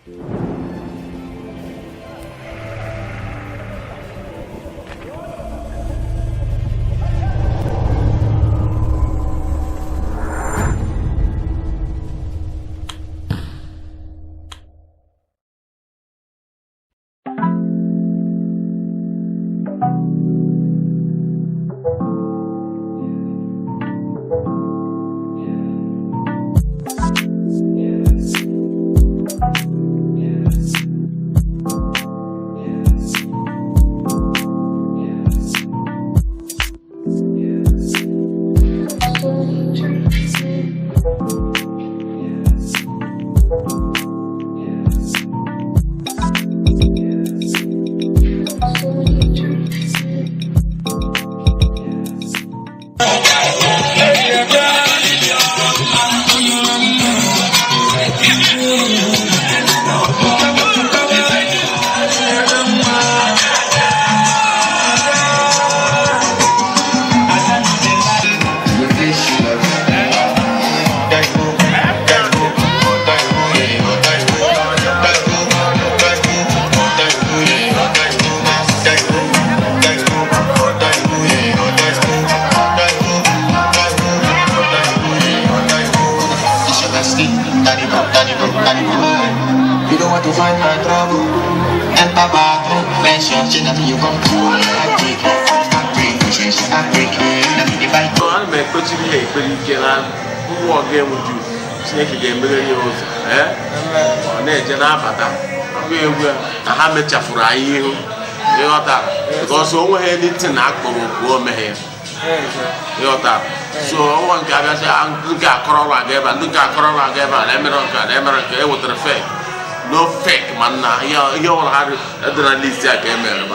You don't want to find my trouble. Enter bathroom, mention chin until you come to I break if I go on, make what you hate, but you can walk in with you. Snake again, millions, on edge and apata. I have met a fry you. You know that because overhead it's an act of woman here. You know that. So one guy say, look at Corona, look at Corona, America, with the fake. No fake, man. You all had at least I came here.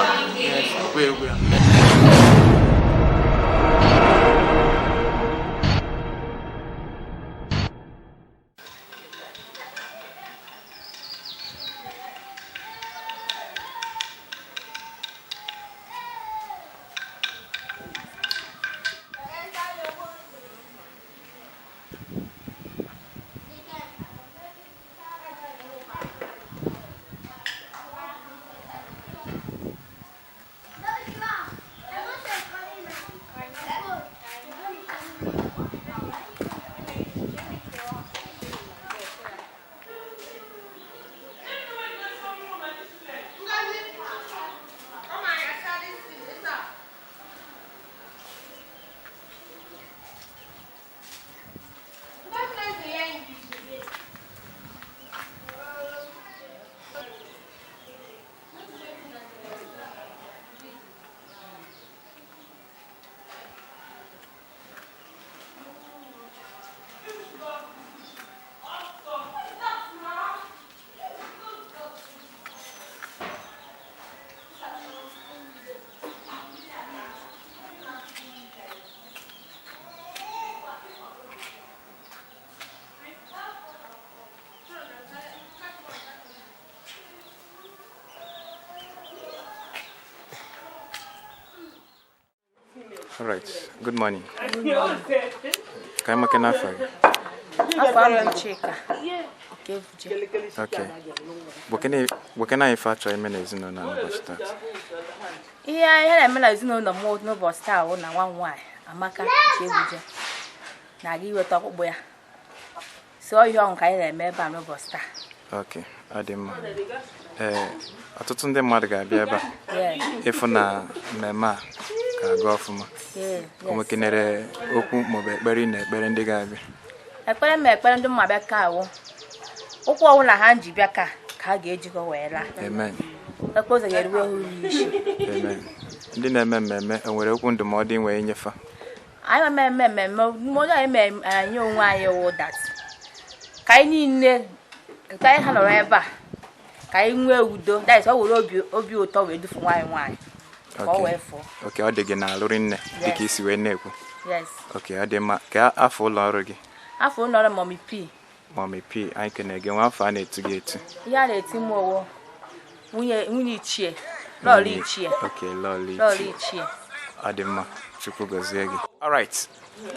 All right. Good morning. Can I make an offer? Okay. What can I factor in minutes in another start? Yeah, I had a no more no boss tower on one why. A maca, now you were talk where. So young, I remember no boss. Okay. I didn't. I told them mother guy, if na mema. Go for me. Come can open my berry gabi. I put a make under my back cow. Oko na handy baka, cargage go where. Amen. Suppose I get well. Amen. Didn't remember and we're open the modern way in your fa. I remember more I know why you all that. Kaini, Kai Hanover. Kai will do that's all of you told you for why. Okay, I dig in a lurin, the kiss you in Yes. Okay, I did my car. I fall already. I found another mommy P. Mommy P, I can again one find it to get. Yeah, it's more. We need cheer. Lolly cheer. Okay, lolly cheer. I did my triple gazegi. All right.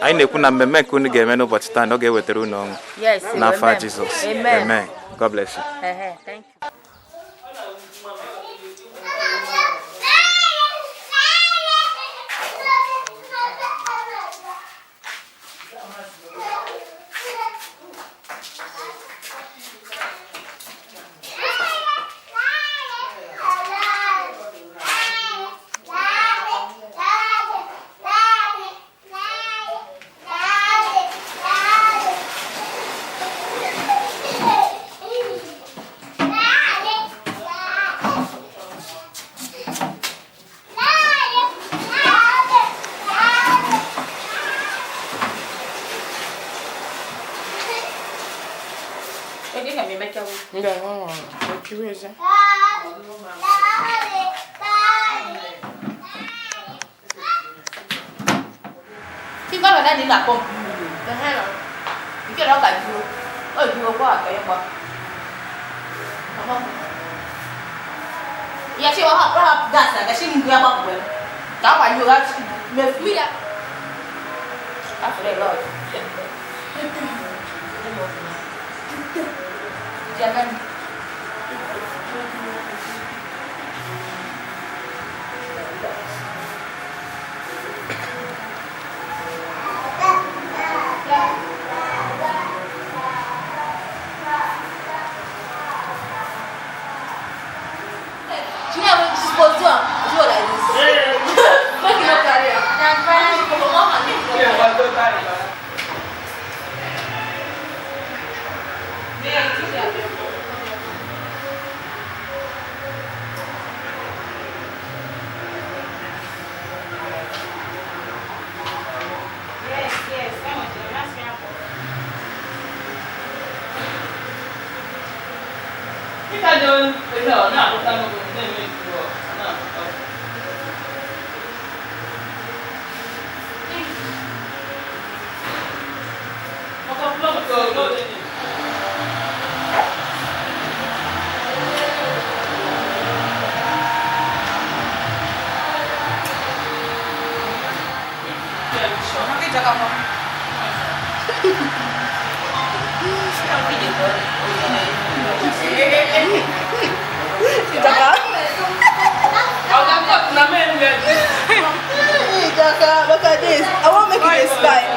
Anyị na-ekwu na mmemme nke unu ga-eme n'ụbọchị taa na ọ ga-ewetara unu ọṅụ. Yes. N'afa Jesus. Amen. God bless you. Thank you. Look at this. I won't make it this time.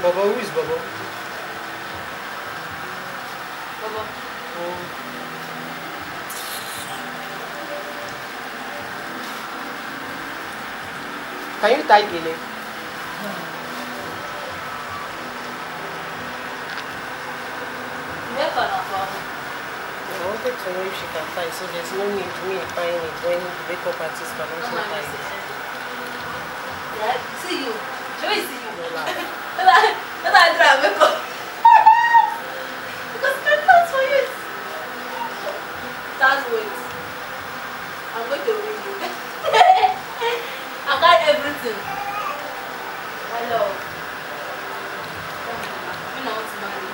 Baba, who is Baba? Baba. Can you tie Gele? I wanted to know if she can tie, so there's no need to me tying it when the makeup artist can also tie it. Yeah, see you. Should we see you? No lie. That's how I try to make up. Because my plans for you. That's wait. I'm going to win you. I got everything. I love. You know what's married.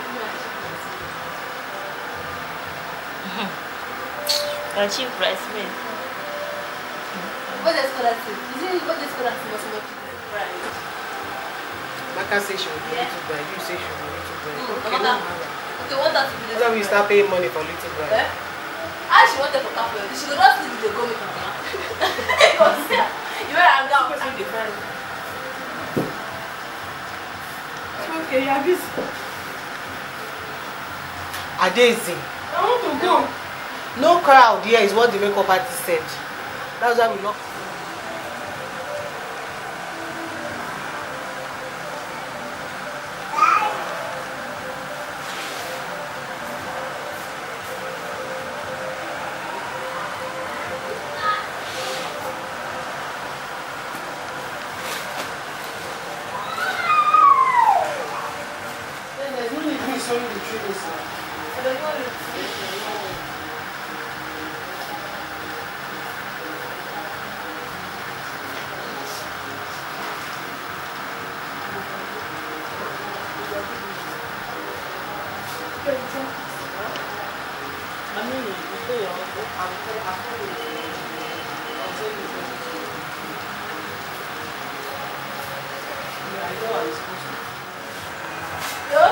Achieve breastfeed. What is scholarship? Is it what is scholarship? What's what? Right. Maka say she will be little bride. You say she will be little bride. Okay, no matter. Okay, what that to be? That's why we start paying money for little bride. Eh? How she wanted for cafe? She could not sleep with the go make her now. You were hang out. I'm different. Okay, you are busy. Adezi. I want to go. No crowd here is what the makeup artist said. That's why we lock. There's no need to be sorry to treat this. I don't know.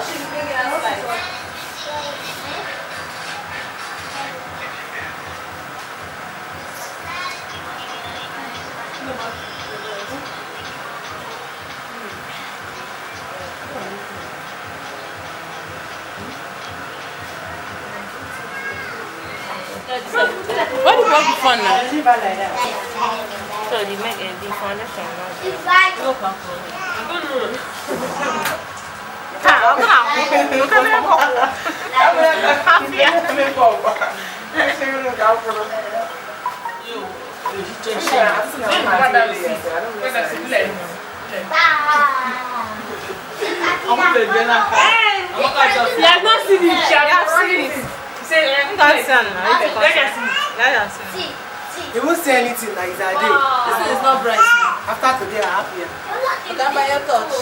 she's bringing us like. What do you want fun now? So you make a big foundation now. You have not seen it. You have seen it. You won't say anything like that day. This is not bright. After today, I'm happy. You can buy your touch.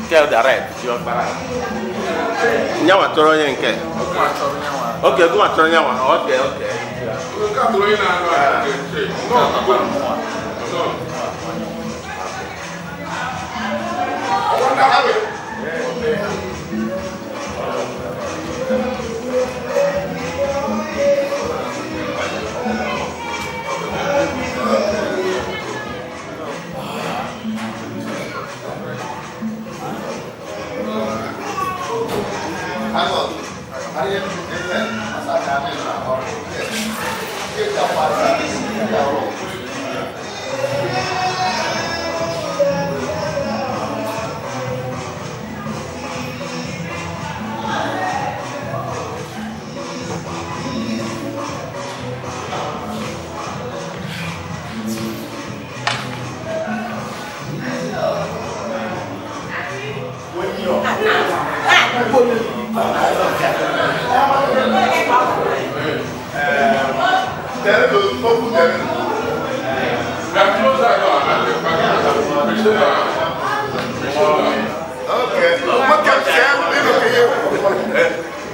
Tell the red, your para. Nyawa toro yenke. Okay, go and turn nyawa. Okay.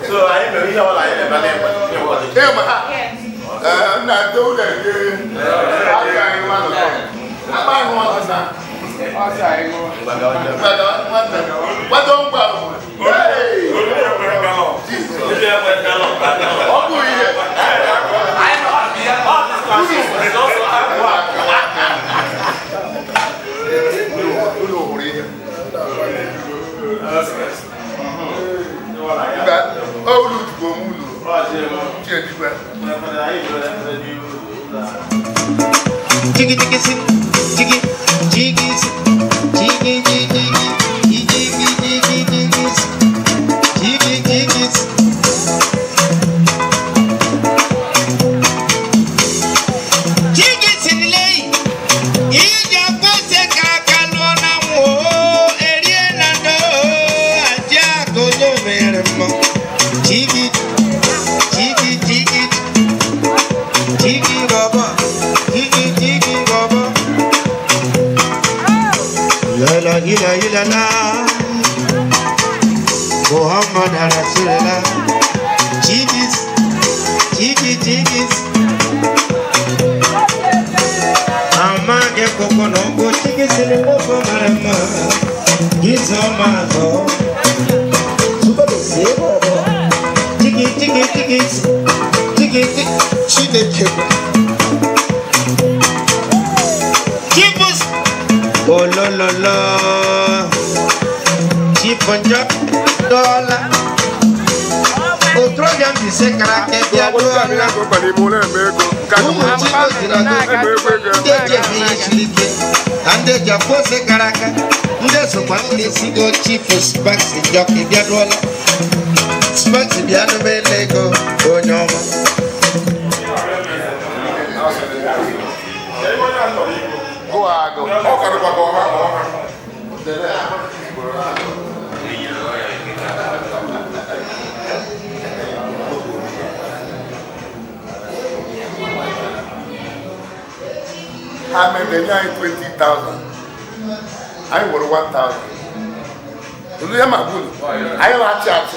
So I didn't know you all like that. I'm not doing that, dude. What don't go? Hey! Jiggy jiggy sit, jiggy jiggy sit, jiggy jiggy jiggy jiggy jiggy jiggy jiggy jiggy silly. Ija pose kakalona mo eriena do aja gozo mermo. Jiggy jiggy jiggy. ilaha Muhammad Rasulullah. Chigis, chigis. Amage koko no go chigis le koko marama. Gizomazo. Super sebo. Chigis. Chineke. Chibus. Oh lo. Chiponja. Dollar. Otro día me se cara que ya dollar. Ande ya pose caraca. Nde so kwani sigo chief Spax jockey dia dollar. Spax dia no belego onyoma. Go. I made the 20,000. I were 1,000. Do you have my good? I like chat.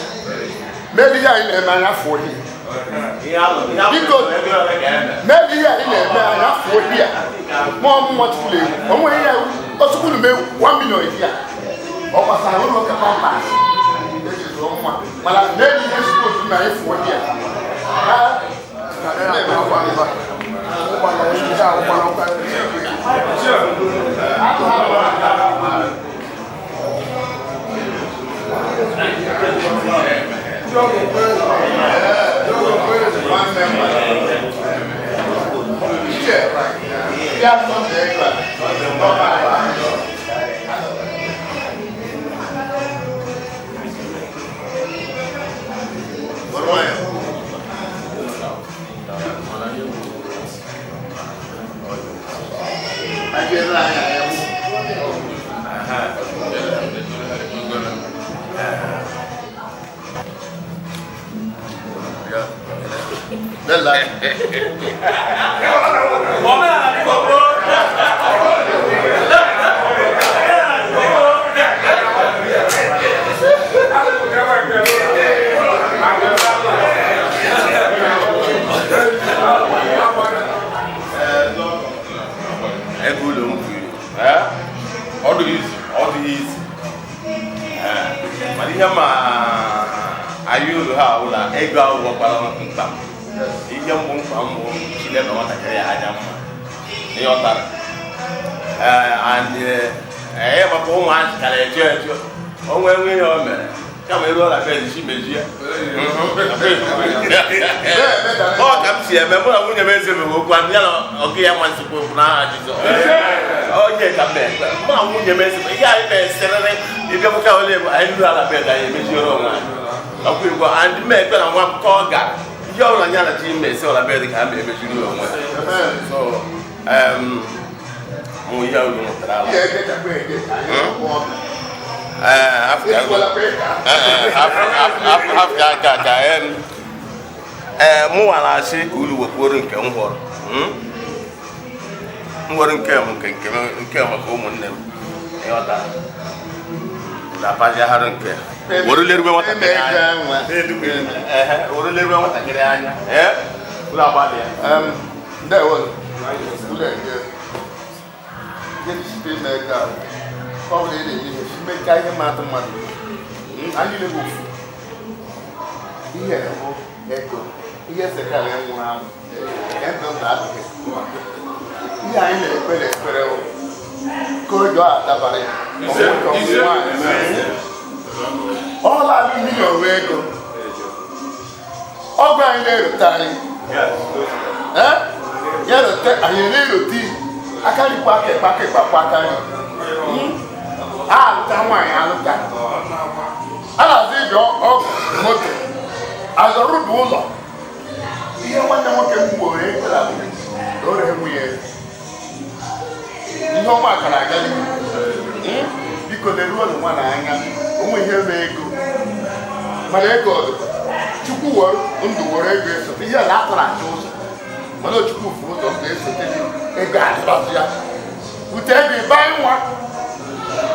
Maybe I in a man for here. Because maybe I in a man for here. More much play. And when I also could make 1 million here. Oh, but I will look at my pass. This is wrong one. But I maybe you're supposed to make for here.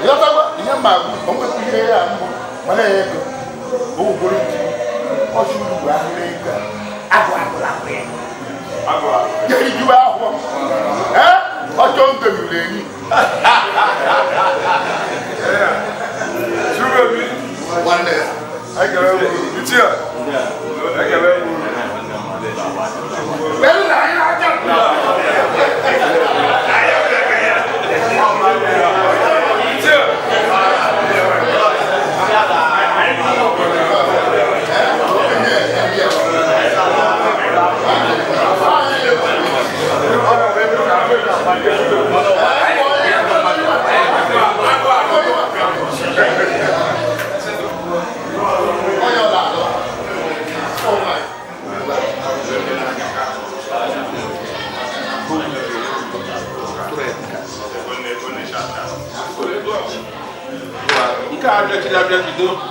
Yọtagwa ihe mma bụ onwe ihe ya mbụ mana ya ego bụ ugboro iji ọchụ ugbu ahụrụ ego agụ agụla ya ijuwe ahụ ọchọ ndemiri enyi nwanne ya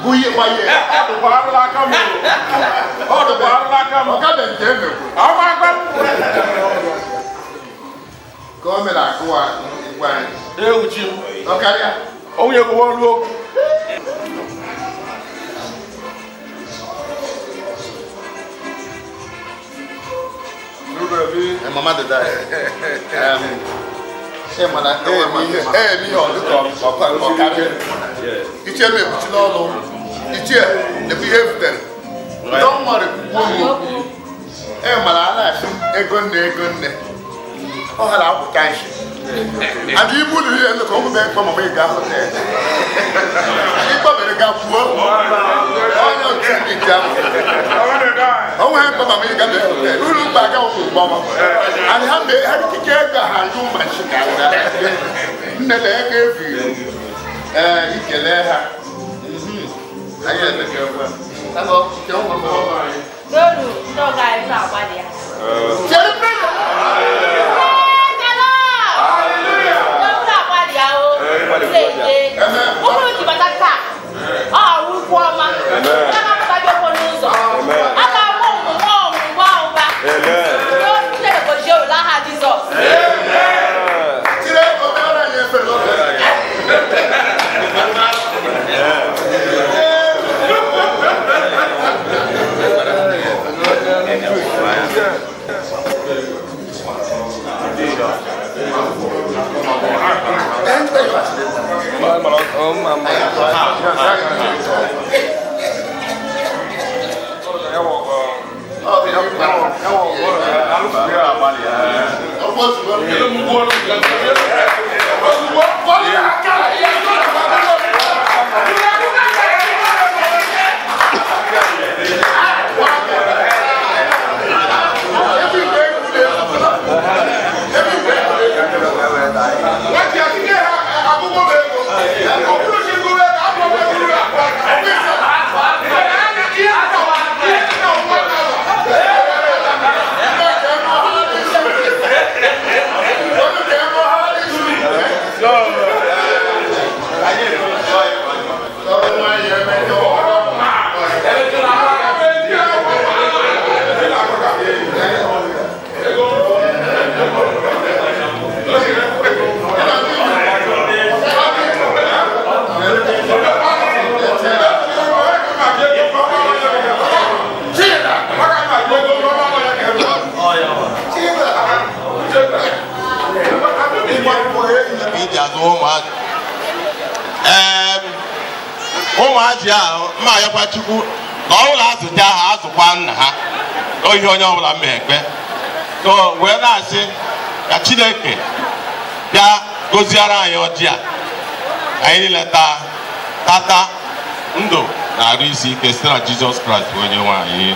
Buye maye. Ọdụ gbara aka m. Ọdụ gbara aka m. Ọka dị nke eme. Ọma aka m. Ka o mere akụwa ngwa anyị. Ewuchi m. Ọkarịa. Onye gwụwa ọrụ okwu. Mama did that. Mana ihe ọdụkọ ọkarị iche mebuchi n'ọnụ iche na-ebu ihe ebutere ndị mmadụ kwuo mana a na-achị ego nne ọ ha na-apụta nshi adị ibu ụlọ ihe ndụ ka ọ bụbe ekpe mama ị ga-apụta ịkpọbere ga kwuo onye otu ndị ji ahụ onwe ha ekpe mama ị ga-apụta uru mkpa aga ụkwụ ụgbọma and ha ikike ego ha ndị mmachi ka nne na ego ebiri ikele ha anyị emeke ngwa n'olu ndị ọga anyị na-agbalị ya ụmụazị ahụ mma ayakwa Chukwu na ọbụla azụta ha azụkwa nna ha ohi onye ọbụla mma ekpe ka wee na-asị ka Chineke bịa goziara anyị ọjị a anyị niile tata ndụ na arụ isi ike site na Jizọs Kraịst onye nwe anyị.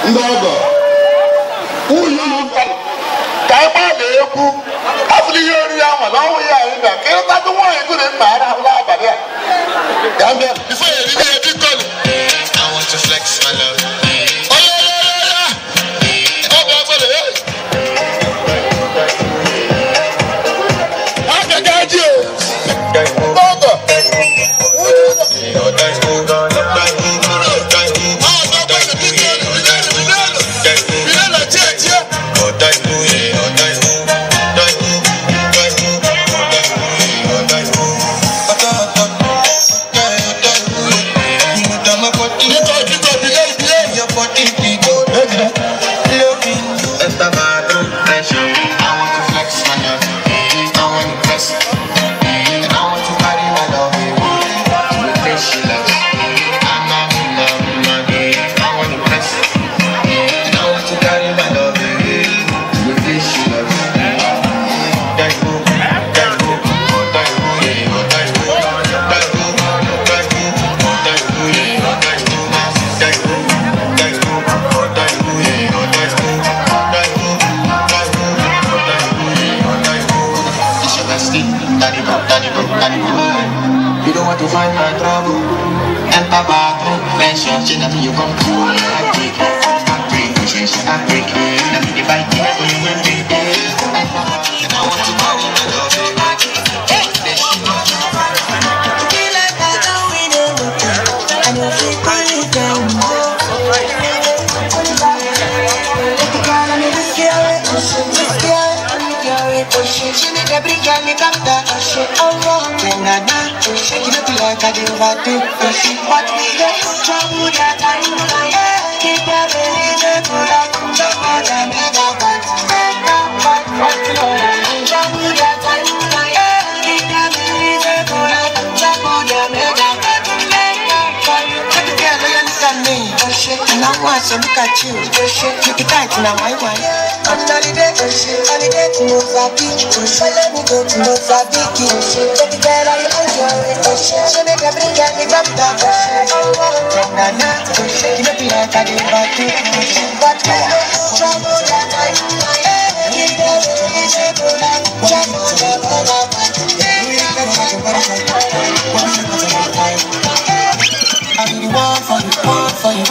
Ndogo. Uyu kaima leku. Afli yori ya ma lawo ya ina. Ke ta tu won e gure ma ra la ba ya. Gambia before you leave the call. I want to flex my love. Oh yeah. Oh baby. Aga gaji. Ndogo. You don't want to find my trouble. Enter bathroom, mention, she nothing you come to. I break, she I break. Nothing you bite, you will be there. And I want to marry my love, baby. Be like I don't win it. I know she put it down. She make a bring me back that she over Nana, she give me like I do what do she what we get trouble that I know keep her very good at trouble that me that but trouble that I know keep her very good at trouble that me that but take care of you understand me and I want to look at you keep it tight now my wife on holiday to Mozambique let me go to Mozambique take it there I enjoy it she make a bring me back that Nana you know be like I do but trouble that I keep that easy go like trouble that I be the one for you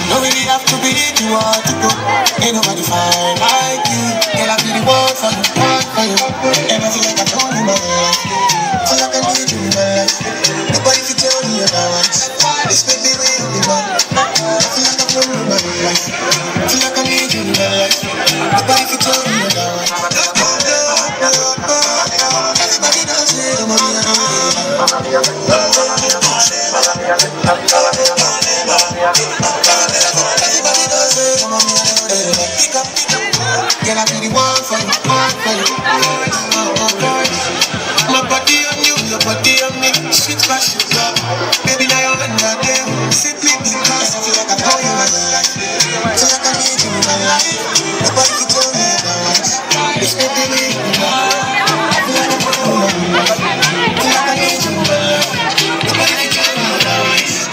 don't really have to be the one to go. Ain't nobody fine like you. Girl, I be the one for you. And I feel like I told you my life. Feel like I need you in my life. Nobody can tell me otherwise. This baby will be mine. Feel like I told you my life. Feel like I need you in my life. Nobody can tell me otherwise. Everybody knows it. Girl, I be the one for you. My body on you, your body on me. Sweet passion, love. Baby, now you're under there. Sit me because I feel like I know you my life. Feel like I need you in my life. Nobody can tell me otherwise. This baby need me now. I feel like I know you my life. Feel like I need you in my life. Nobody can tell me otherwise.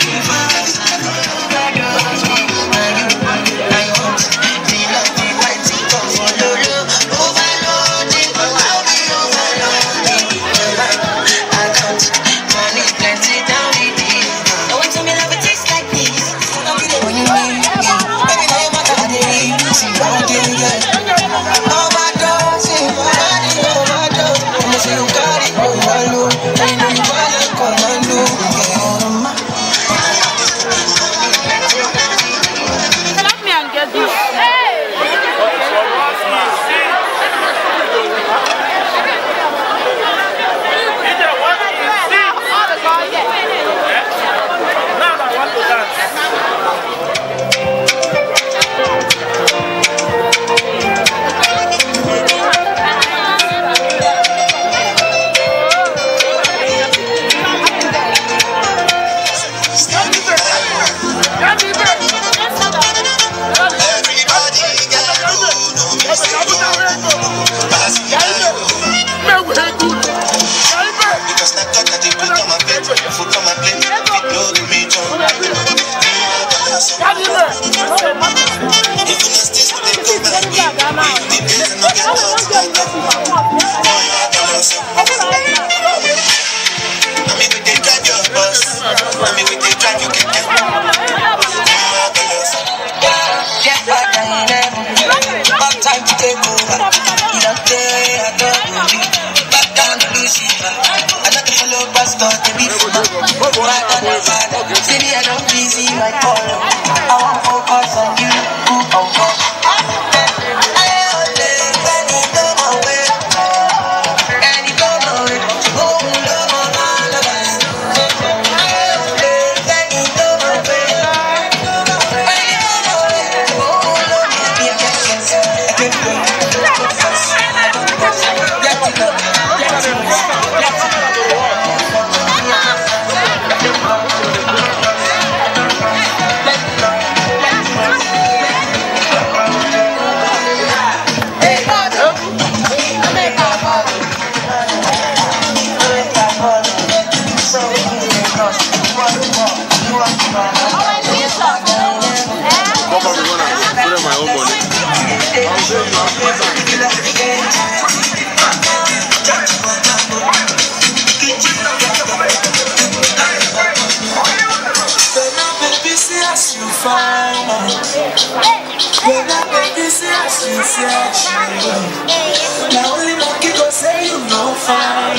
Now only monkey go say you no fine,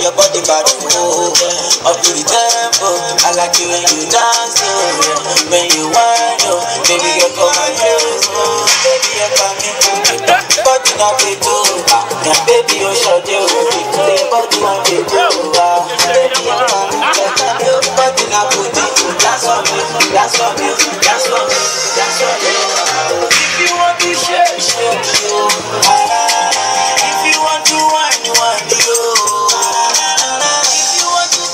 Your body bad, up to the tempo. I like you when you dance, when you whine, baby you come and close, baby you come in, body not be too, baby you should do. body on the door. Baby, your body na booty. That's for me, that's for me, that's for me, that's for me. If you want to shake, shake you. If you want to wine, you want to go. If you want to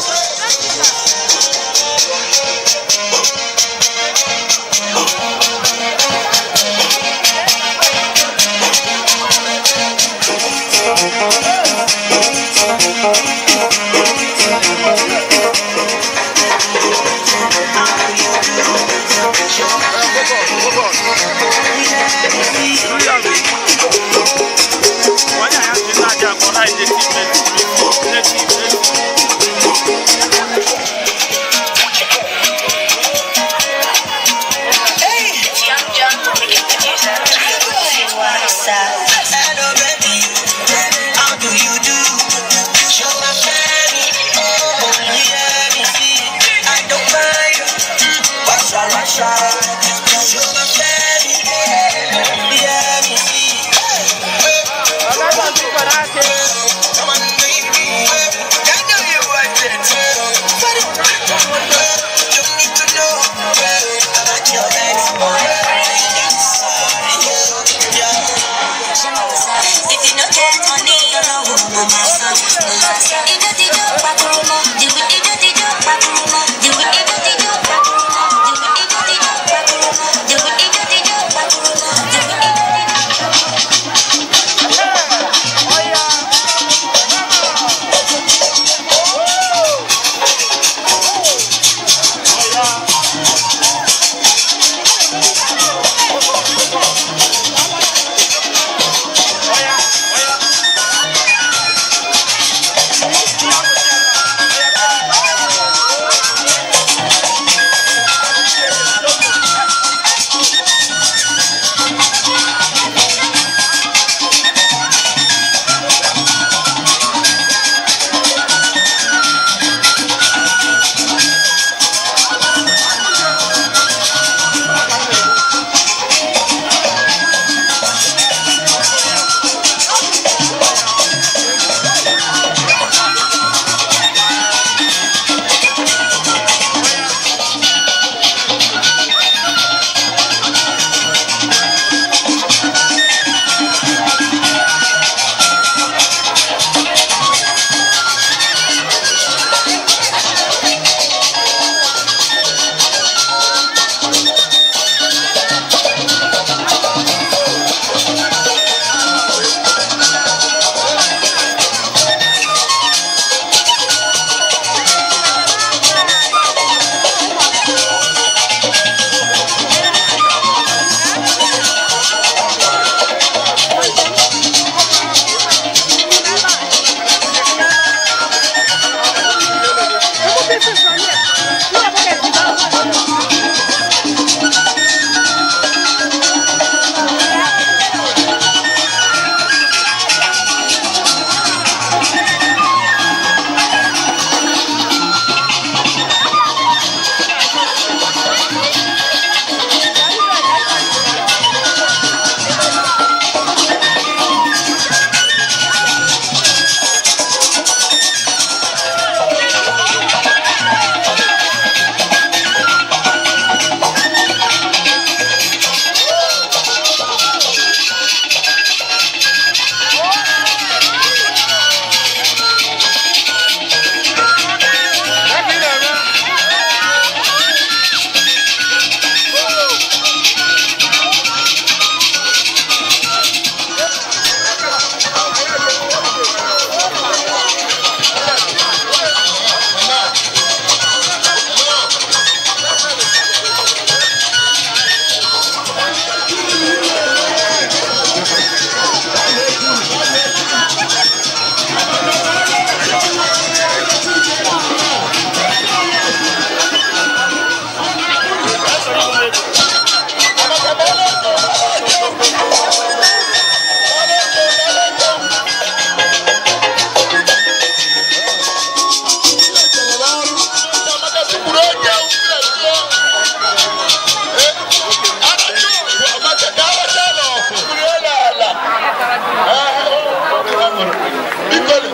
Bíkọ́lù,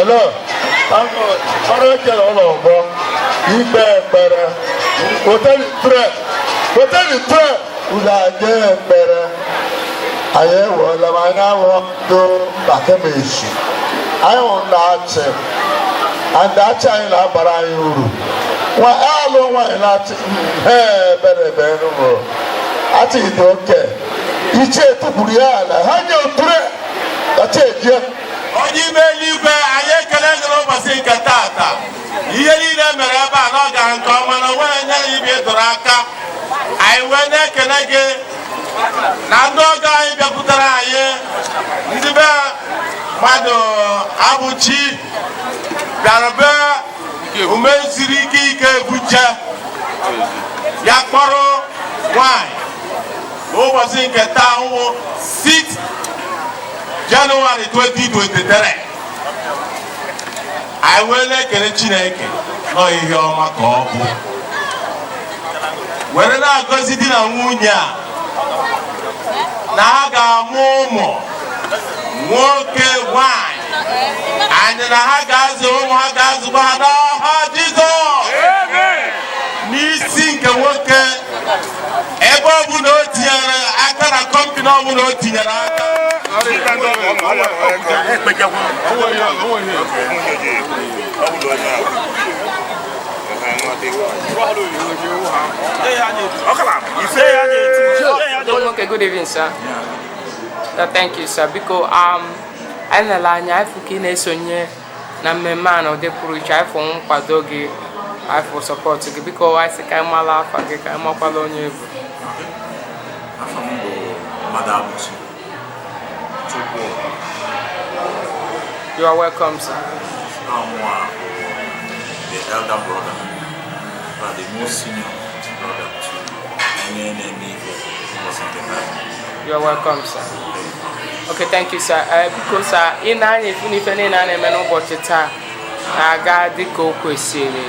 Hello. Ọrụ ekele ụlọ ọgbọ ikpe ekpere hoteli tre ụlọ aja ekpere anyị ewela ma anyị ahụ ndụ bakemeshi anyị hụ ndị achị ndị achị anyị na-abara anyị uru nwa alụ nwaanyị na-achị ebere n'ụlọ achị dị oke iche tụpụrụ ya ala ha nye oture ọcha ejie onye ime eluigwe anyị ekele gị n'ụbọchị nke taata ihe niile mere ebe a n'oge nke ọma na onwere nye ibe doro aka anyị wee na-ekele gị na ndị ọgọ anyị bịakwutere anyị ndị be mmadụ abụchi bịara be ume siri ike buche ya kpọrọ nwanyị n'ụbọchị nke taa ụmụ 6 January 2023 anyị wee na-ekele Chineke nọ ihe ọma ka ọ bụ were na-agọzi di na nwunye a na ha ga-amụ ụmụ nwoke nwanyị anyị na ha ga-azụ ụmụ ha ga-azụkwa ha n'aha Jizọs n'isi nke nwoke ebe ọ bụ na o tinyere aka na kọmpini ọ bụ na o tinyere aka Okay, good evening, sir. Thank you, sir. Because I na-anya ifu ka ị na-esonye na mmemme a na ụdị pụrụ iche ifu nkwado gị ifu support gị biko anyị sị ka anyị mara afa gị ka anyị makwala onye bụ. Afa m bụ mmadụ abụchi Chukwu. You are welcome, sir. The elder brother, but the most senior brother to any enemy was in the night. You are welcome, sir. Okay, thank you, sir. Because in any ụbọchị taa na-aga dịka o kwesịrị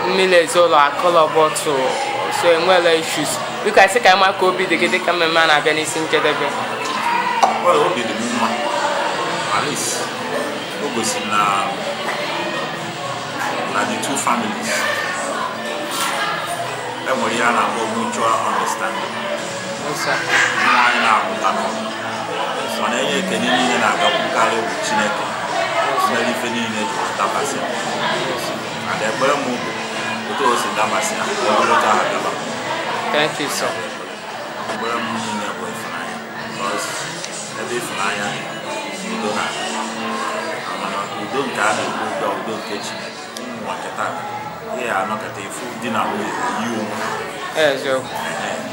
mmiri ezolo akọlọ bọtụ so enwela issues. Biko asị ka anyị maka obi dị gị dịka mmemme a na-abịa n'isi njedebe. Well, obi dị mma. At least o gosiri na the two families enwere ihe a na-akpọ mutual understanding. Anyị na-abụta n'ọnụ mana enye ekene niile na-agakwukarị bụ Chineke mere ife niile ji dabasị ada ekpere m bụ otu o si dabasị ya ogologo ha gaba. Thank you, sir. Ekpere m niile bụ ịfụnanya ebe ịfụnanya udo ha mana udo nke a na-ekwu ụgwọ udo nke Chineke nwa nketa ihe anọkọta ifu di na nwunye yi onwe ha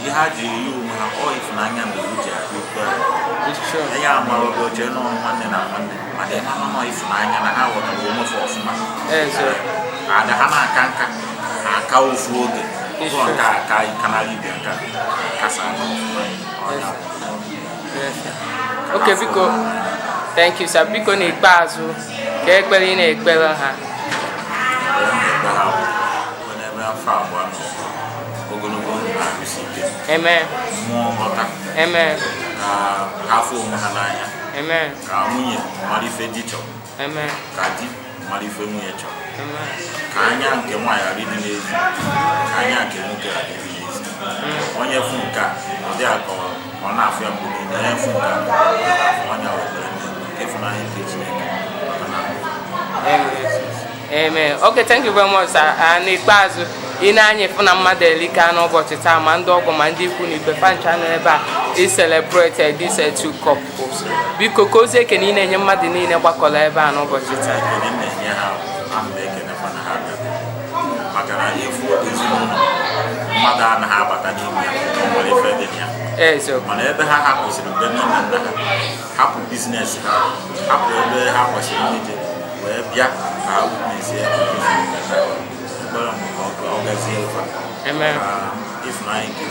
ihe ha ji eyi onwe ha ọ ịfụnanya mgbe o ji akpa okwu enye amara oge oche nọ nwanne na nwanne mana ị mara nọ ịfụnanya na ha ghọtara onwefe ọfụma ada ha na-aka nka ha aka ofu oge ụzọ nke aka ikanara ibe nka kasa Okay, biko thank you, sir. Biko n'ikpeazụ ka ekpere ị na-ekpere ha ebe afọ abụọ ogologo ndụ na-arụsi ike amen mmụọ nghọta amen ka afọ onwe ha n'anya amen ka nwunye mara ife di chọrọ amen ka di mara ife nwunye chọrọ amen ka anya nke nwaanyị ghara ịdị n'ezi ka anya nke nwoke ghara ịdị n'ezi onye fụ nke ọ dị akọwa ọ na-afụ ya mgbe niile onye fụ nke onye wetara nke ịfụnanya nke Chineke amen. Okay, thank you very much, sir. N'ikpeazụ ị na-anya ịfụ na mmadụ elika n'ụbọchị taa ma ndị ọgọ ma ndị ikwu na ibe fancha nọ ebe a celebrate these two couples. Biko ka ozi ekene ị na-enye mmadụ niile gbakọrọ ebe a n'ụbọchị taa. Maka na ịfụ ezinụlọ mmadụ anaghị abata n'ime ya nwere ife dị ya mana ebe ha hapụsịrị mgbe nne na nna ha hapụ biznes ha hapụ ebe ha kwesịrị ije wee bịa ka ha witnesie ekpere m ka ọ gazie ụfa ịfụnanya nke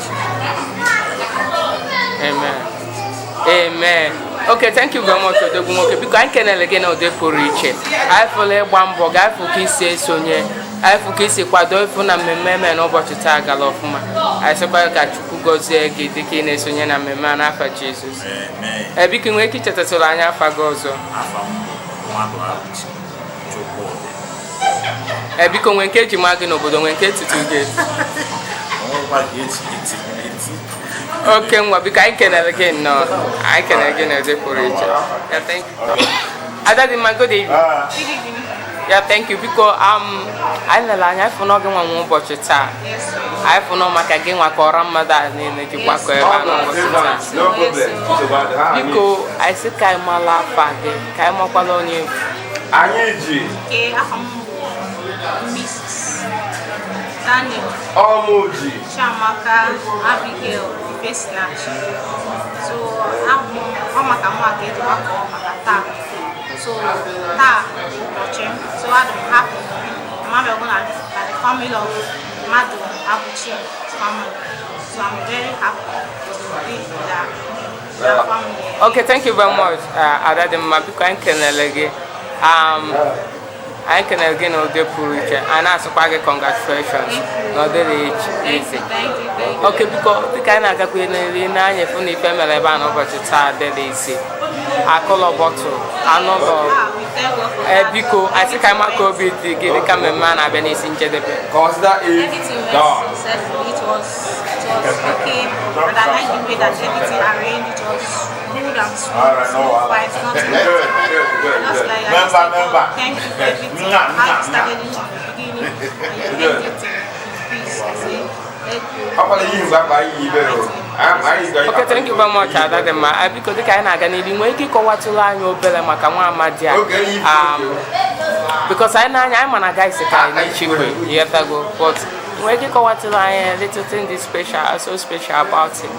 Amen. Amen. Okay, thank you very much, Odogwu nwoke. Biko anyị kenele gị na ụdị pụrụ iche. Anyị fụla ịgba mbọ ga afụ ka isi esonye. Anyị fụ ka isi kwado ịfụ na mmemme eme n'ụbọchị taa gara ọfụma. Anyị sịkwa ka Chukwu gọzie gị dịka ị na-esonye na mmemme a n'afa Jizọs. Biko nwee ike ichetatụrụ anyị afa gị ọzọ. Afa m bụ Mmadụ Abụchi Biko nwe nke eji ma gị n'obodo nwe nke etiti gị. Okay, nwa biko anyị kenere gị nnọọ. Anyị kenere gị n'ụdị pụrụ iche. Yeah, thank you. Ada dị mma, good evening. Yeah, thank you. Biko anyị lere anya ịfụ n'oge nwa nwa ụbọchị taa. Anyị fụ nọ maka gị nwa ka ọra mmadụ a niile ji gbakọ ebe a n'ụbọchị taa. Biko anyị sị ka anyị mara afa gị ka anyị makwala onye egwu. Anyị ji Mrs. Daniel Omoji Chiamaka Abigail Ifesinachi. So I'm maka mwa ga eji gbakọ maka taa. So taa ụbọchị so I'm happy. Mama bụ na the family of Madu Abuchi family. So I'm very happy to be that family. Okay, thank you very much. Ada dị mma biko anyị kenele gị. I can again all the purification and ask for congratulations. No, okay, because the kind of a funny family ban over to tar delicacy. I call a bottle. I know because I think I'm a COVID to give the cameraman a Venice in Jedebe. Cause that is done. It was okay, and I like the way that everything arranged. It was good and smooth. Quite not just like member. Thank you for everything. I started it from the beginning, and you ended it in peace. I say, okay, thank you very much, Adadema. Because the kind of Ghanaian way you go to line your belly, Makama Madia. Because I'm a guy, years ago, but where you go to line, little thing is special, so special about it.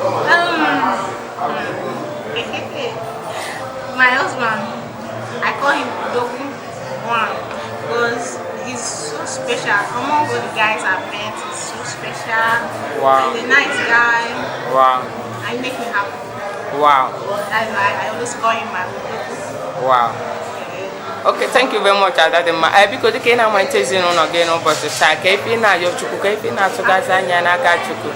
My husband, I call him Dogu One because he's so special. Among all the guys I've met, he's so special. Wow. He's a nice guy. Wow. And he makes me happy. Wow. That's why I always call him my Dogu. Wow. Okay, thank you very much, Adadema. Because the Kenya went to see no again, but the Sakapina, your Chukukapina, so that's Anaka Chuku.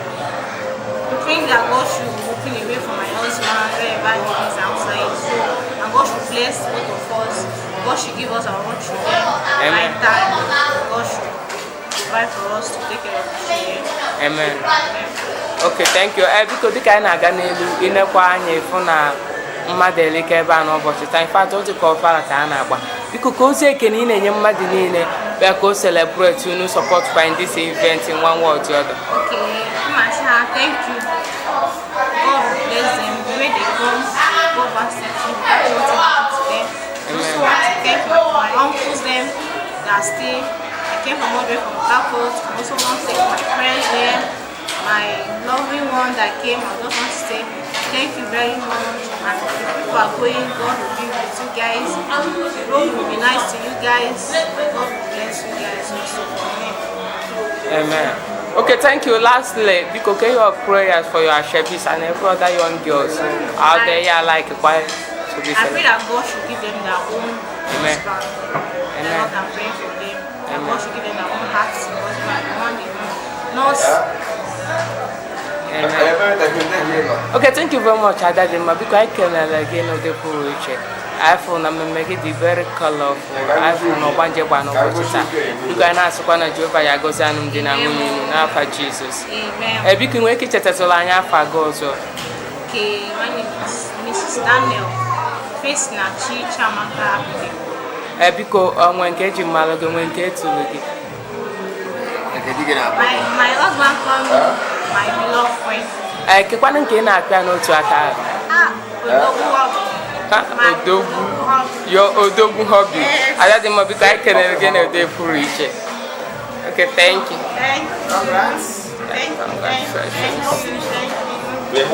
The thing that God should open away from my husband wherever he is outside. So, and God should bless both of us. God should give us our own children. Right time, God should provide for us to take care of the children. Amen. Okay, thank you. Because the kind of Ghanaian in a quiet for now. Mmadụ eleke ebe a n'ụbọchị taa infat otu ka ọfara ka a na-agba biko ka ozi ekene ị na-enye mmadụ niile bịa ka o celebrate unu support find this event in one way or the other. Okay, Masha, thank you. God bless them the way they come, go back safely. That's what I want to them. I also want to thank my uncles them that stay. I came from all the way from Kapot. I also want to thank my friends there, my loving one that came. I just want to say thank you very much, and if people are going, God will be with you guys. The road will be nice to you guys. God will bless you guys also for me. Amen. Okay, thank you. Lastly, because can you have prayers for your Ashebis and every other young girls out there? Yeah, like quiet to be. I pray that God should give them their own husband. Amen. I'm praying for them. That God should give them their own hearts, husband, not. Okay, thank you very much, Adadema. Because I can again of the Puruche. I found them make it very colorful. I found no banje bano kochita. You can ask one of Jehovah Yagozanum Dinamuni, Napa Jesus. Amen. Because we can tell Solana Fagozo. Okay, my name is Mrs. Daniel Ifesinachi Chiamaka Abigail. Because when Keji Malaga went to my husband called me my beloved friend. Kekwana nke na-akpa n'otu aka. Your Odogu hobby. Adadema biko I kenere gị n'ụdị pụrụ iche. Okay, thank you. Thank you.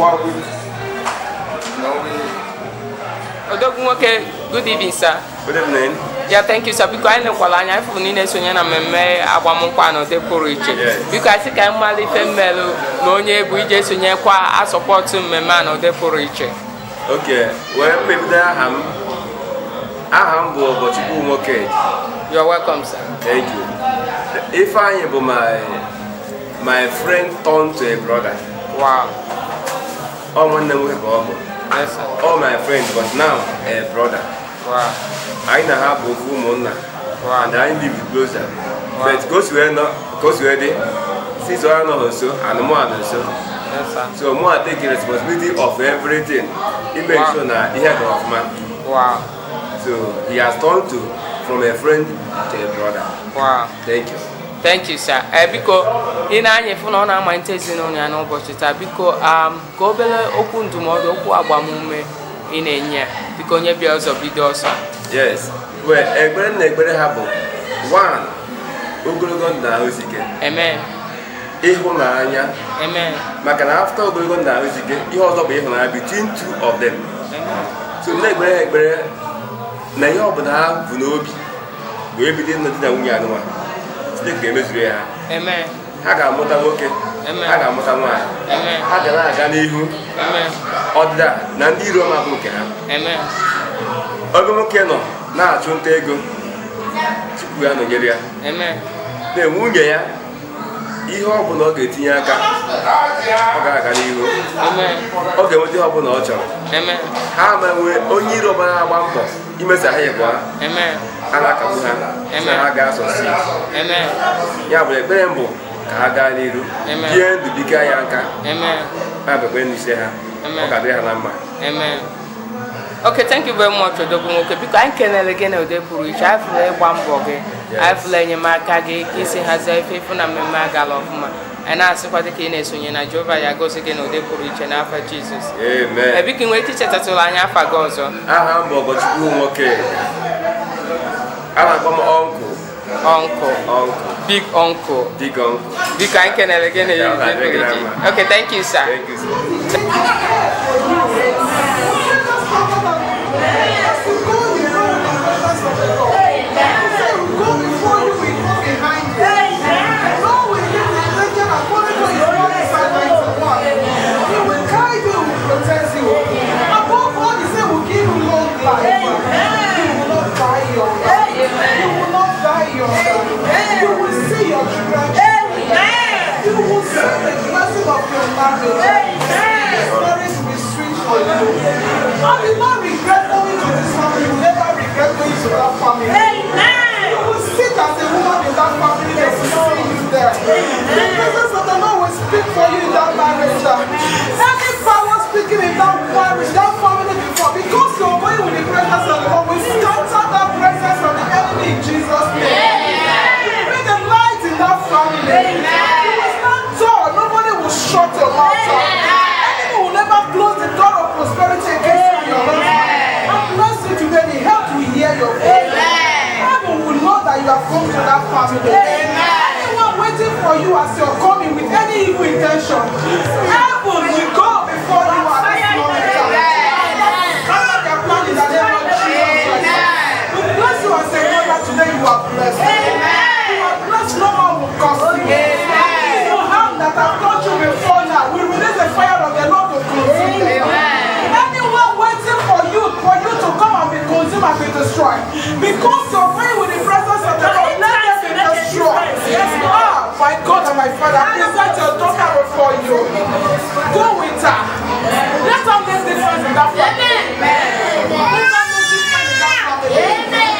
Odogu nwoke, good evening, sir. Good evening. Yeah, thank you, sir. Because I know kwalanya ifu ni na-esonye na mmemme agbamnkwa na ụdị pụrụ iche. Biko asị ka mmalị ife mmelụ na onye bụ ije esonyekwa asọpọtụ mmemme a na ụdị pụrụ iche. Okay, wee mmebido aha m bụ Ogochukwu Nwoke. You're welcome, sir. Thank you. Ifeanyi bụ my friend turned to a brother. Wow. Ọ nwanne m nwoke ka ọ bụ. Yes, sir. All my friends, but now a brother. Wow. I na ha bụ ofu ụmụnna. Wow. And I live closer. But goes where they since I know so and more and so. So more taking responsibility of everything. He makes sure that he had of man. Wow. So he has turned to from a friend to a brother. Wow. Thank you. Thank you, sir. Because in any phone on our intention on your number, because go below open tomorrow, Abamume in a year, because you be also video, sir. Yes. Well, a grand happen. One, Ugulogon Nausike. Amen. Ehunanya. Amen. Makan after Ugulogon Nausike, you also be between two of them. Amen. So, Negre, Nayo Bana Vunobi, we begin the Unyanua. Amen. Haga Motamoke. Amen. Haga Motamwa. Amen. Haga Ganihu. Amen. Oda Nandi Roma Buka. Amen. Ogomokeno, na Chuntego. Chipuano Geria. Amen. The Mungia. Ihe ọ bụla ọ ga-etinye aka ọ ga-aga n'ihu. Ọ ga-enweta ọ bụla ọ chọrọ. Ha menwe onye iro gbara agba mbọ imesa ha ịbụa. A na-akagbu ha na ha ga-asọsi. Ya bụ ekpere mbụ ka ha gaa n'iru bie ndụ dịka ya nka ha bekwe n'ise ha ọ ga-adị ha na mma. Okay, thank you very much, Odogumoke. Because I can again of the Purish. I feel one bogey. I feel any Makagi, kissing has a faithful and Magalofma. And I support the Kines when you Jova, I go again of the Purish and after Jesus. Amen. We can wait to chat to Lanya Fagozo. I am Bogochumoke. I am uncle. Big uncle. Big uncle. Big I can again. Okay, thank you, sir. Thank you, sir. Anyone waiting for you as you're coming with any evil intention, heaven will go before you at this moment. Cover their plan in the name of Jesus. We bless you as a mother today. You are blessed. You are blessed. No one will curse you. Evil hand that have touched you before now, we release the fire of the Lord to consume them. Anyone waiting for you to come and be consumed and be destroyed, because you're praying with the presence of the Lord. My God and my Father, present your daughter before you. Go with her. Let her make difference in that family. Let her make difference in that family. Amen.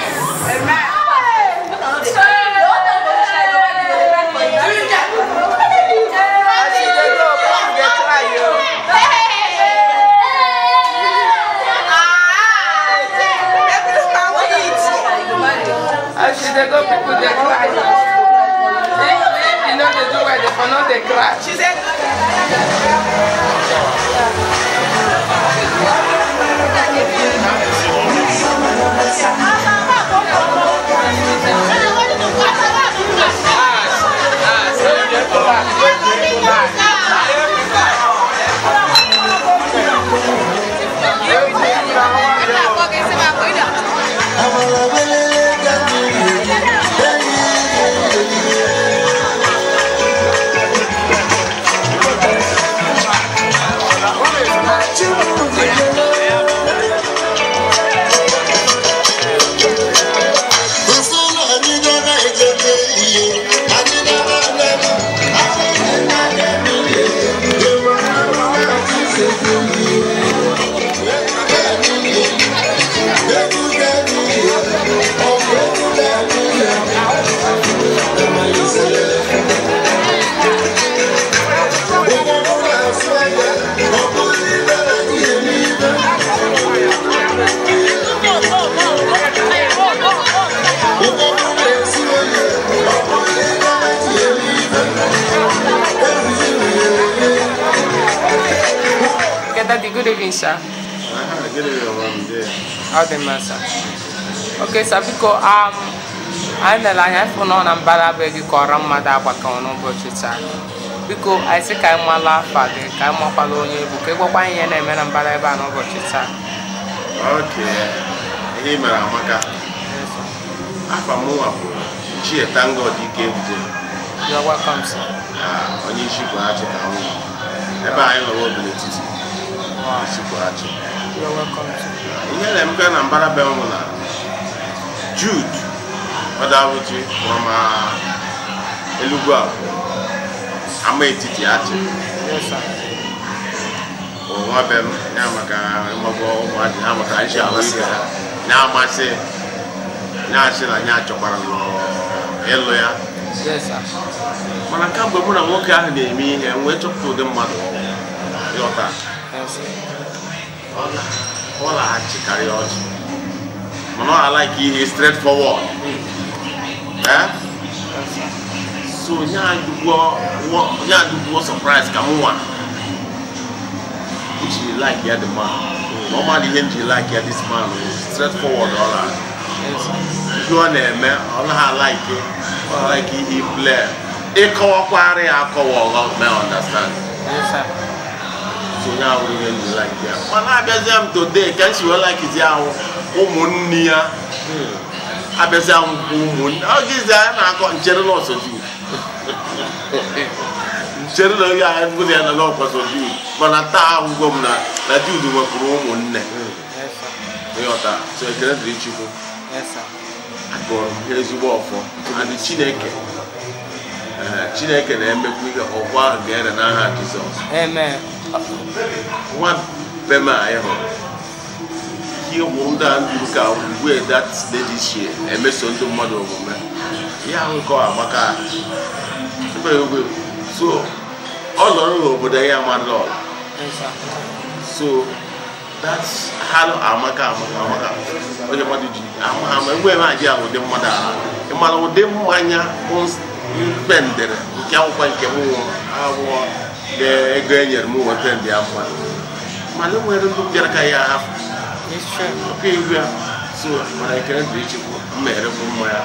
They cry. She said, Yeah. good evening, sir. Good evening, How the man, sir? Okay, sir, because I know I have no number begi kora mada abaka ono bochi sir. Because I say kai mala fade, kai mo palo onye buke gwakwa ihe na eme na mbara ebe ano bochi sir. Okay. Ihe mere amaka. Afa mu abu. Chi etango dike ebudo. You are welcome, sir. Onye isi kwachi ka nwu. Ebe anyị nọ obele titi. Isi kwachi. You are welcome, sir. Ihe na emeka na mbara be mu na Jude Odabuchi from Elugu ama etiti achi. Yes, sir. Nwa be m ya maka mmago ụmụadị ha maka isi ahụike ha na-amasị na-asị na ya chọkwara ịlụ ya. Yes, sir. Mana kamgbe mụ na nwoke ahụ na-eme ihe wee chọpụta ụdị mmadụ ịghọta ọ laghachikarị ọchị mana ọ alaiki ihe straight forward. So nye adụgwọ surprise ka mụ nwa she like ya the man. Normally when she like ya this man straightforward all that. If you na-eme all ha like he play. E kọwakwara ya akọwa me understand. Yes, sir. So now we when you like ya. Mana abịazi am today can she well like ya ụmụnne ya. Abịazi am ụmụnne. Ọ gizi ya na-akọ nchere n'ọsọ ju. Chere na ya everybody na law kwaso ju. Mana taa ugwo m na Jude nwekuru ụmụnne. Yes, sir. Ịghọta. So ekele dịrị Chukwu. Yes, sir. Agọrọ m ezigbo ọfọ. And Chineke na-emekwa ihe ọkwa ga-ere n'aha Jizọs. Amen. Nwa bema anyị hụrụ. Ihe bụ ndị a nduru ka ugwe that lady shie emeso ndị mmadụ omume. Ya ahụ nke amaka. So ọ lọrọ n'obodo ya amadụ ọla. So that's how amaka. Onye mmadụ ji ama enwe ma ji ahụ dị mmadụ ahụ. Ịmara ụdị mmanya spendere nke akwụkwọ nke m abụọ ego enyere m weta ndị ya mmadụ. Mana enwere ndị bịara ka ya hapụ. Okay, so mana ekele dị Chukwu mmere bụ mma ya.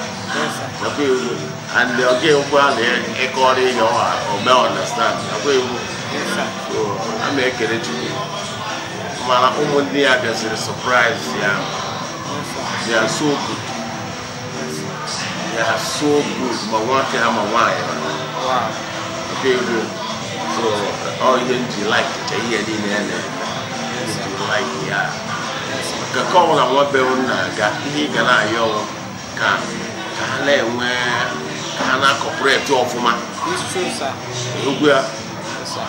Okay, and the okay ụkwụ a na-ekọrọ ihe ọ mee understand. Okay, so I'm ekele Chukwu. Mana ụmụ ndị ya bịaziri surprise ya. They are so good. They are so good. Ma nwoke ha ma nwaanyị. Wow. Okay, so all you need like to hear the name. Like ya. Ka ọ na nwa be na-aga ihe ga na-ayọ ka ha na-enwe ka ha na-akọpụreti ọfụma. Ugbu a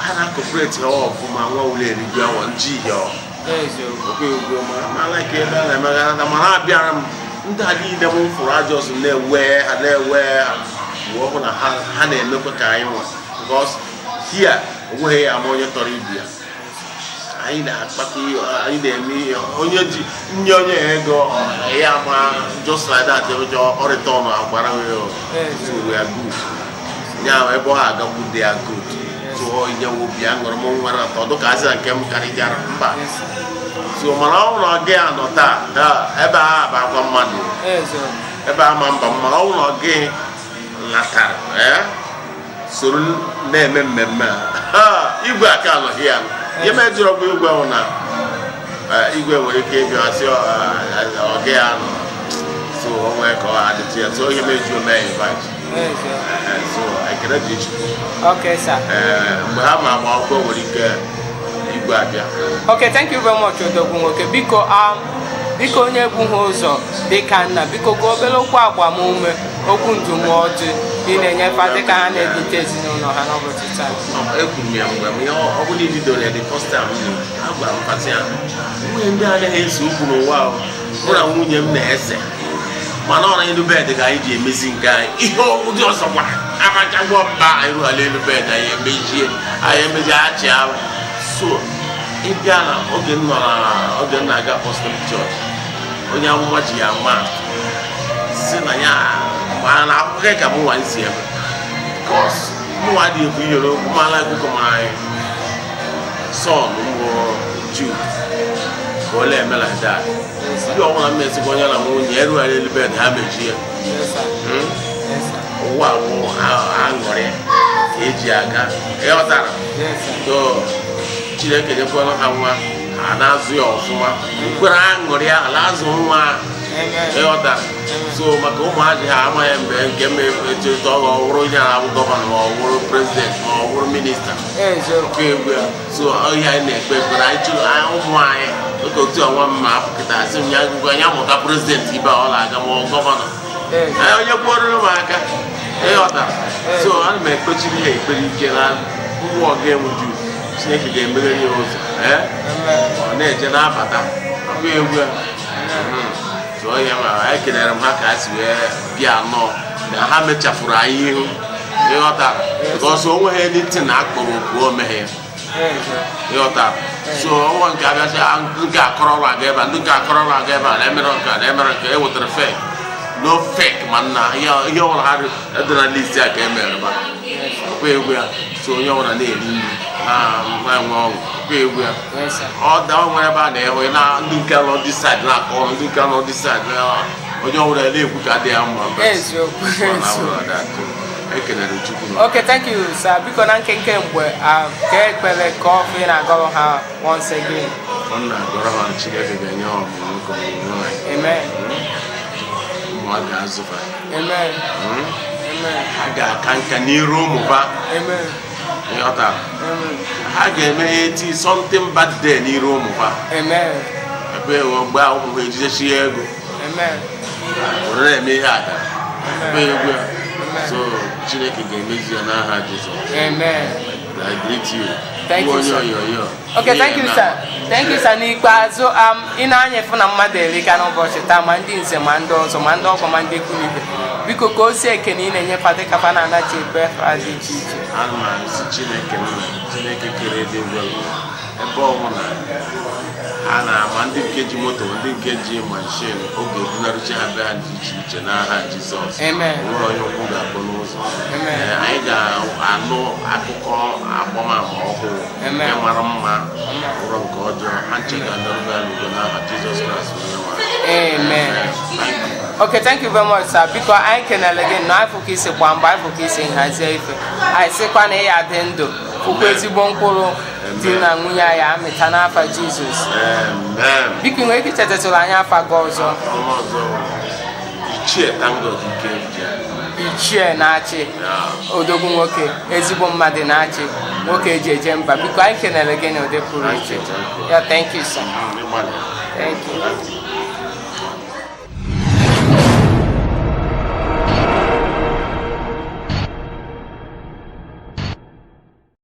ha na-akọpụreti ọfụma nwa ụlọ erigwe awa nji ya. Ma like ebe a na-emegara na mana abịara m ndị adịghị m fụrụ ajọs na-ewe ọhụ na ha na-emekwa ka anyị nwa because here onweghị ya ama onye tọrọ ibu ya. Anyị na-akpata anyị na-eme ihe onye ji nye onye ego ya ma just like that ọ return agbara so we are good. Now ebe ọ agagbu they are good. So onye wobi aṅụrụ m nwere atọ dụka asị na nke m karịjara mba. So mana ọ na gị anọ taa ebe a bụ akwa mmadụ ebe a ma mba mana ọ na gị natara soro na-eme mmemme a igwe aka anọghị ya. Ihe mejọrọ bụ igwe ahụ na igwe nwere ike ịbịa sị ọgị ya nọ so onwe ka ọ adịtụ ya so ihe mejọrọ mee invite. So ekele dị Chukwu. Okay, sir. Mgbe ha ma agba akwụkwọ nwere ike igwe abịa. Okay, thank you very much Odogwu nwoke. Biko onye egwu ha ụzọ dịka nna biko gụọ obere okwu agbamume okwu ndụmọdụ ị na-enyefe dịka ha na-ebute ezinụlọ ha n'ụbọchị taa. Ekwuru m ya mgbe m ọ bụla ibidoro ya the first time a gwara m pati ya nwunye ndị anaghị ese okwu n'ụwa mụ na nwunye m na-ese mana ọ na elu bed ka anyị ji emezi nke anyị ihe ụdị ọzọkwa amachagwọ mba anyị rụghara elu bed anyị emezi achị ahụ. So ịbịa na oge m na-aga Apostolic Church onye amụma ji ya ma si na ya ma na akwụkwọ ka m nwa si eme because mụnwa dị ebu yoro okwu mala akụkọ m anyị son mbụ Jude ka ọ na-eme like that ndị ọbụla mmesịkwa onye na nwunye erugharị elu bed ha mechie ụwa bụ aṅụrị ka eji aga ịghọtara Chineke nyekwara ha nwa ha na-azụ ya ọfụma kwere aṅụrị ahụ na-azụ nwa ịghọtara so maka ụmụazị ha amaghị mgbe nke mecheta ọ wụrụ onye na-abụ gọvanọ ma ọ wụrụ prezidenti ma ọ wụrụ minista nke egwu ya so ihe anyị na-ekpe ekpere anyị chụrụ ụmụ anyị oge otu ọnwa mma apụkịta asị m ya ngwa ya mụta prezidenti ibe ọ na-aga ma gọvanọ onye kwuoruru m aka ịghọtara so ana m ekpechiri ha ekpere ike na mmụọ ga-enwu Jude Chineke ga-emeghere ya ụzọ ọ na-eje na-abata akwa egwu ya so ya ma ekelere m ha ka ha si wee bịa anọ na ha mechafuru anyị ihu ịghọtara because o nweghị anything na akpọrọ okwu o meghe ya ịghọtara so ọnwa nke abịasị nke akọrọrụ aga ebe a ndị nke akọrọrụ aga ebe a na-emere nke e wetara fake no fake mana ihe ọbụla ha dị na list ya ka e mere ba ọkwa egwu ya so onye ọbụla na-eri nri na-enwe ọṅụ ọkwa egwu ya ọ da nwere ebe a na-enwe na ndị nke nọ dị side na-akọ ọrụ ndị nke nọ dị side onye ọbụla na-ekwu ka dị ya mma ekelere Chukwu. Okay, thank you, sir. Biko na nkenke mgbe ka ekpere ka ọfụ na-agọrọ ha once again. Ọ na-agọrọ ha Chineke ga-enye ha ọmụmụ nke ọmụmụ anyị. Amen. Ụmụ ga-azụba. Amen. Amen. Ha ga-aka nka n'iru ụmụba. Amen. Ịghọtara. Ha ga-eme eti something bad day n'iru ụmụba. Amen. Ebe mgbe ụmụ ha ejidechi ya ego. Amen. Ọ na-eme ihe ada. Ebe egwu ya. So Chineke ga-emezi ya n'aha Jizọs. Amen. I greet you. Thank you, sir. Yo. Okay, thank you, sir. Thank you, sir. N'ikpeazụ ị na-anya efu na mmadụ erika n'ụbọchị taa ma ndị nze ma ndị ọzọ ma ndị ọgọ ma ndị ikwu ibe biko ka o si ekene ị na-enyefa dịka fa na-anachi ebe fa dị iche iche. Ana m arụsị Chineke kere ebe ọbụla ha na-ama ndị nke ji moto ndị nke ji mashin oge ebunarụchi ha be ha dị iche iche n'aha Jizọs. Amen. Nwere onye ụkwụ ga-akpọ n'ụzọ. Anyị ga-anụ akụkọ agbamama ọhụrụ nke mara mma ụrọ nke ọjọọ ha nche ga-anọrọ ya n'udo n'aha Jizọs Kraịst. Amen. Okay, thank you very much, sir. Biko anyị kenele gị na afọ ka isi gba mbọ afọ ka isi nhazie ife anyị sịkwa na ya dị ndụ kwukwa ezigbo mkpụrụ di na nwunye anyị amịta n'afa Jizọs. Biko nwere ike ichetatụrụ anyị afa gị ọzọ. Ichie na-achị odogwu nwoke ezigbo mmadụ na-achị nwoke eji eje mba. Biko anyị kenele gị na ụdị pụrụ iche. Yeah, thank you, sir. Thank you.